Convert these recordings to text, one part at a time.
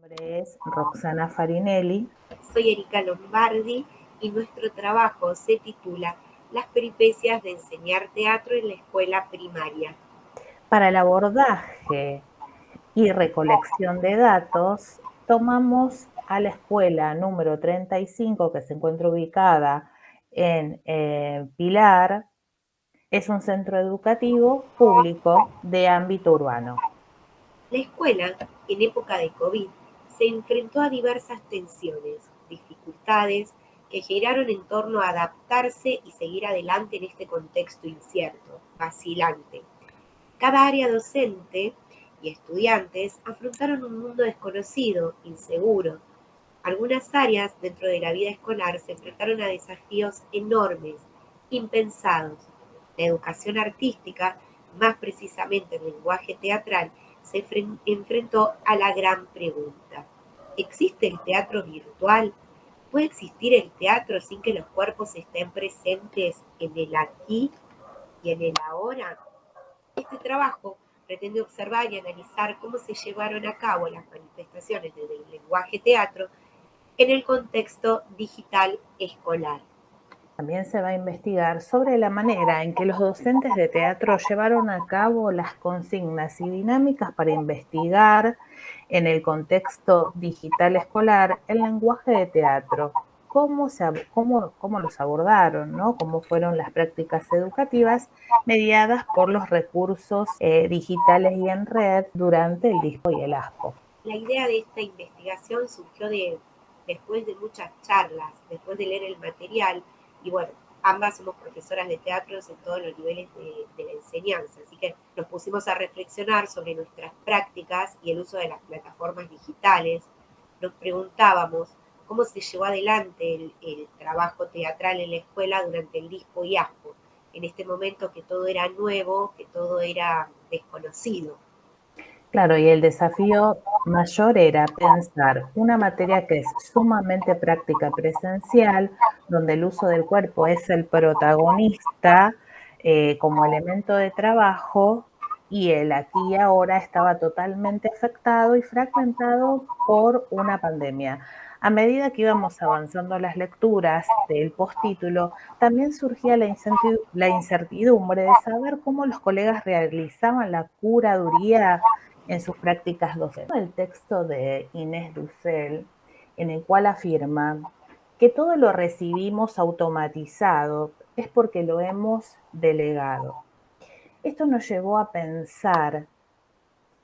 nombre es Roxana Farinelli. Soy Erika Lombardi y nuestro trabajo se titula Las peripecias de enseñar teatro en la escuela primaria. Para el abordaje y recolección de datos, tomamos a la escuela número 35 que se encuentra ubicada en Pilar. Es un centro educativo público de ámbito urbano. La escuela, en época de COVID, se enfrentó a diversas tensiones, dificultades que giraron en torno a adaptarse y seguir adelante en este contexto incierto, vacilante. Cada área docente y estudiantes afrontaron un mundo desconocido, inseguro. Algunas áreas dentro de la vida escolar se enfrentaron a desafíos enormes, impensados. La educación artística, más precisamente el lenguaje teatral, se enfrentó a la gran pregunta. ¿Existe el teatro virtual? ¿Puede existir el teatro sin que los cuerpos estén presentes en el aquí y en el ahora? Este trabajo pretende observar y analizar cómo se llevaron a cabo las manifestaciones del lenguaje teatro en el contexto digital escolar. También se va a investigar sobre la manera en que los docentes de teatro llevaron a cabo las consignas y dinámicas para investigar en el contexto digital escolar el lenguaje de teatro, cómo los abordaron, ¿no? Cómo fueron las prácticas educativas mediadas por los recursos digitales y en red durante el DISPO y el ASPO. La idea de esta investigación surgió después de muchas charlas, después de leer el material, y bueno, ambas somos profesoras de teatro en todos los niveles de la enseñanza, así que nos pusimos a reflexionar sobre nuestras prácticas y el uso de las plataformas digitales. Nos preguntábamos cómo se llevó adelante el trabajo teatral en la escuela durante el DISPO y ASPO, en este momento que todo era nuevo, que todo era desconocido. Claro, y el desafío mayor era pensar una materia que es sumamente práctica presencial, donde el uso del cuerpo es el protagonista como elemento de trabajo, y el aquí y ahora estaba totalmente afectado y fragmentado por una pandemia. A medida que íbamos avanzando las lecturas del postítulo, también surgía la incertidumbre de saber cómo los colegas realizaban la curaduría en sus prácticas docentes. El texto de Inés Dussel, en el cual afirma que todo lo recibimos automatizado es porque lo hemos delegado. Esto nos llevó a pensar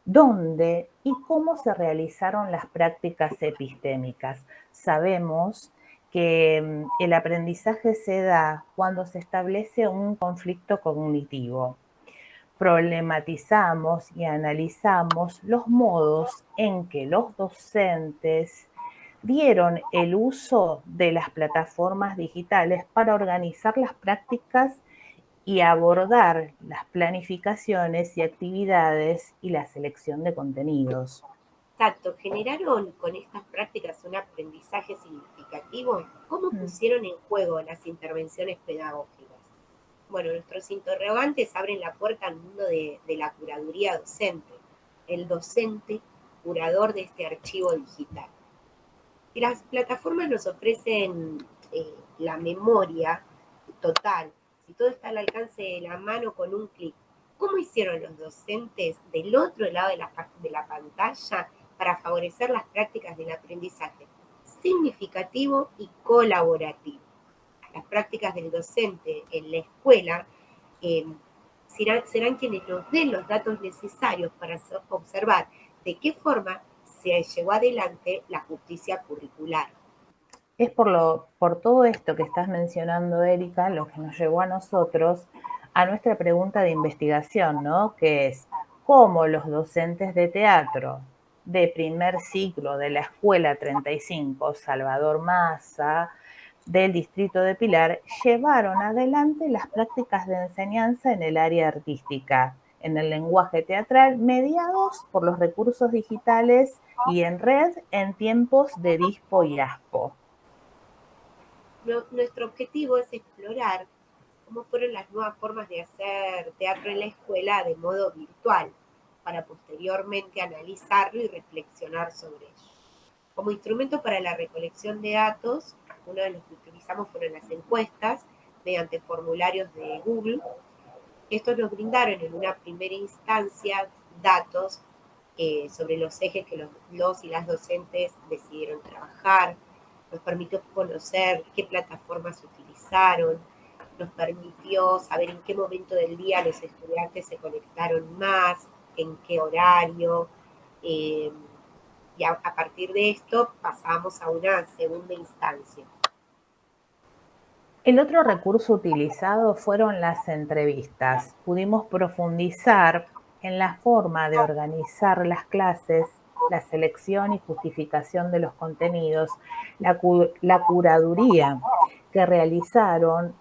dónde y cómo se realizaron las prácticas epistémicas. Sabemos que el aprendizaje se da cuando se establece un conflicto cognitivo. Problematizamos y analizamos los modos en que los docentes dieron el uso de las plataformas digitales para organizar las prácticas y abordar las planificaciones y actividades y la selección de contenidos. Exacto, generaron con estas prácticas un aprendizaje significativo. ¿Cómo Mm. pusieron en juego las intervenciones pedagógicas? Bueno, nuestros interrogantes abren la puerta al mundo de la curaduría docente, el docente curador de este archivo digital. Si las plataformas nos ofrecen la memoria total, si todo está al alcance de la mano con un clic, ¿cómo hicieron los docentes del otro lado de la pantalla para favorecer las prácticas del aprendizaje significativo y colaborativo? Las prácticas del docente en la escuela eh, serán quienes nos den los datos necesarios para observar de qué forma se llevó adelante la justicia curricular. Es por todo esto que estás mencionando, Erika, lo que nos llevó a nosotros a nuestra pregunta de investigación, ¿no? Que es cómo los docentes de teatro de primer ciclo de la Escuela 35, Salvador Massa, del distrito de Pilar, llevaron adelante las prácticas de enseñanza en el área artística, en el lenguaje teatral, mediados por los recursos digitales y en red en tiempos de DISPO y ASPO. Nuestro objetivo es explorar cómo fueron las nuevas formas de hacer teatro en la escuela de modo virtual, para posteriormente analizarlo y reflexionar sobre ello. Como instrumento para la recolección de datos, uno de los que utilizamos fueron las encuestas mediante formularios de Google. Estos nos brindaron en una primera instancia datos sobre los ejes que los y las docentes decidieron trabajar, nos permitió conocer qué plataformas utilizaron, nos permitió saber en qué momento del día los estudiantes se conectaron más, en qué horario, eh, y a partir de esto pasamos a una segunda instancia. El otro recurso utilizado fueron las entrevistas. Pudimos profundizar en la forma de organizar las clases, la selección y justificación de los contenidos, la curaduría que realizaron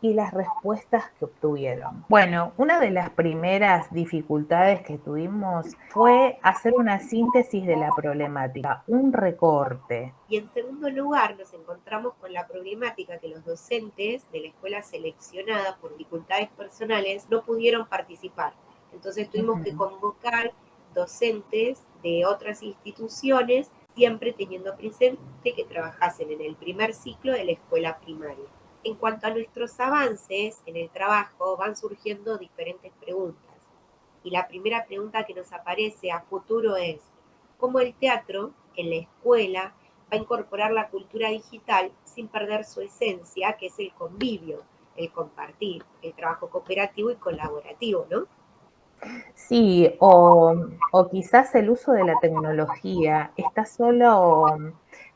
y las respuestas que obtuvieron. Bueno, una de las primeras dificultades que tuvimos fue hacer una síntesis de la problemática, un recorte. Y en segundo lugar, nos encontramos con la problemática que los docentes de la escuela seleccionada por dificultades personales no pudieron participar. Entonces tuvimos que convocar docentes de otras instituciones, siempre teniendo presente que trabajasen en el primer ciclo de la escuela primaria. En cuanto a nuestros avances en el trabajo, van surgiendo diferentes preguntas. Y la primera pregunta que nos aparece a futuro es, ¿cómo el teatro en la escuela va a incorporar la cultura digital sin perder su esencia, que es el convivio, el compartir, el trabajo cooperativo y colaborativo, ¿no? Sí, o quizás el uso de la tecnología está solo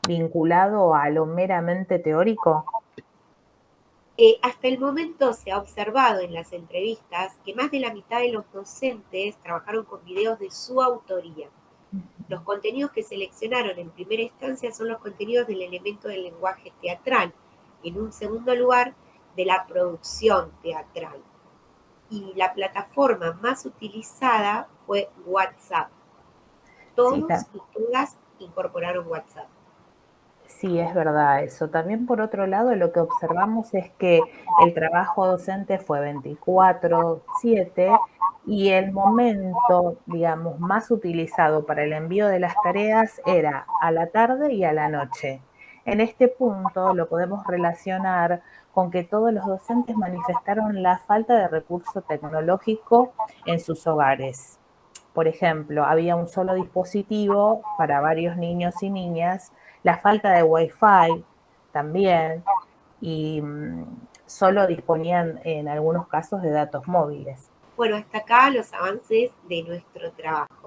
vinculado a lo meramente teórico. Hasta el momento se ha observado en las entrevistas que más de la mitad de los docentes trabajaron con videos de su autoría. Los contenidos que seleccionaron en primera instancia son los contenidos del elemento del lenguaje teatral, y en un segundo lugar de la producción teatral. Y la plataforma más utilizada fue WhatsApp. Sí, Todos y todas incorporaron WhatsApp. sí, es verdad eso. También por otro lado, lo que observamos es que el trabajo docente fue 24/7 y el momento, digamos, más utilizado para el envío de las tareas era a la tarde y a la noche. En este punto lo podemos relacionar con que todos los docentes manifestaron la falta de recurso tecnológico en sus hogares. Por ejemplo, había un solo dispositivo para varios niños y niñas, la falta de Wi-Fi también, y solo disponían en algunos casos de datos móviles. Bueno, hasta acá los avances de nuestro trabajo.